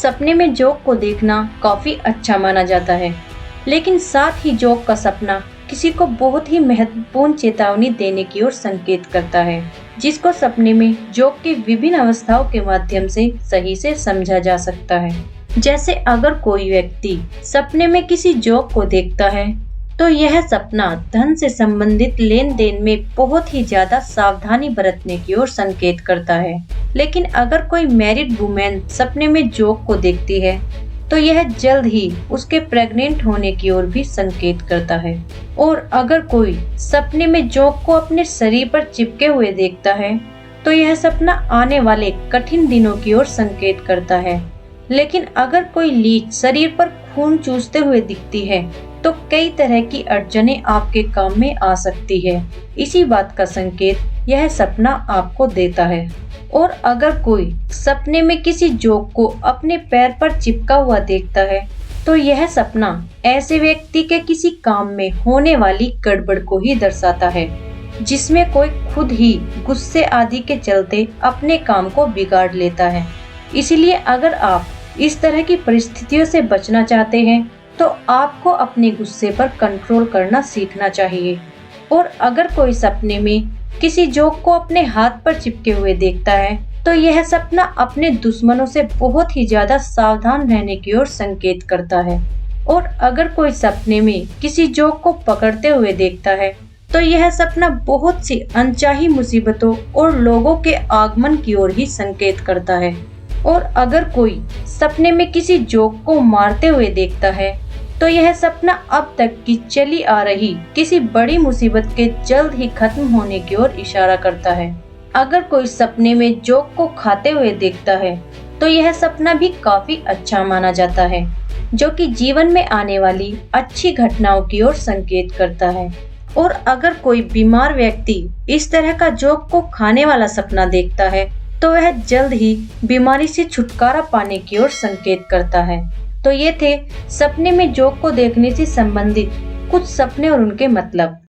सपने में जोक को देखना काफी अच्छा माना जाता है, लेकिन साथ ही जोक का सपना किसी को बहुत ही महत्वपूर्ण चेतावनी देने की ओर संकेत करता है, जिसको सपने में जोक की विभिन्न अवस्थाओं के माध्यम से सही से समझा जा सकता है। जैसे अगर कोई व्यक्ति सपने में किसी जोक को देखता है, तो यह सपना धन से संबंधित लेन देन में बहुत ही ज्यादा सावधानी बरतने की ओर संकेत करता है। लेकिन अगर कोई मैरिड वुमेन सपने में जोक को देखती है, तो यह जल्द ही उसके प्रेग्नेंट होने की ओर भी संकेत करता है। और अगर कोई सपने में जोक को अपने शरीर पर चिपके हुए देखता है, तो यह सपना आने वाले कठिन दिनों की ओर संकेत करता है। लेकिन अगर कोई लीच शरीर पर खून चूसते हुए दिखती है, तो कई तरह की अड़चनें आपके काम में आ सकती है। इसी बात का संकेत यह सपना आपको देता है। और अगर कोई सपने में किसी जोक को अपने पैर पर चिपका हुआ देखता है, तो यह सपना ऐसे व्यक्ति के किसी काम में होने वाली गड़बड़ को ही दर्शाता है, जिसमें कोई खुद ही गुस्से आदि के चलते अपने काम को बिगाड़ लेता है। इसलिए अगर आप इस तरह की परिस्थितियों से बचना चाहते हैं, तो आपको अपने गुस्से पर कंट्रोल करना सीखना चाहिए। और अगर कोई सपने में किसी जोक को अपने हाथ पर चिपके हुए देखता है, तो यह सपना अपने दुश्मनों से बहुत ही ज्यादा सावधान रहने की ओर संकेत करता है। और अगर कोई सपने में किसी जोक को पकड़ते हुए देखता है, तो यह सपना बहुत सी अनचाही मुसीबतों और लोगों के आगमन की ओर ही संकेत करता है। और अगर कोई सपने में किसी जोक को मारते हुए देखता है, तो यह सपना अब तक की चली आ रही किसी बड़ी मुसीबत के जल्द ही खत्म होने की ओर इशारा करता है। अगर कोई सपने में जोक को खाते हुए देखता है, तो यह सपना भी काफी अच्छा माना जाता है, जो कि जीवन में आने वाली अच्छी घटनाओं की ओर संकेत करता है। और अगर कोई बीमार व्यक्ति इस तरह का जोक को खाने वाला सपना देखता है, तो वह जल्द ही बीमारी से छुटकारा पाने की ओर संकेत करता है। तो ये थे सपने में जोक को देखने से संबंधित कुछ सपने और उनके मतलब।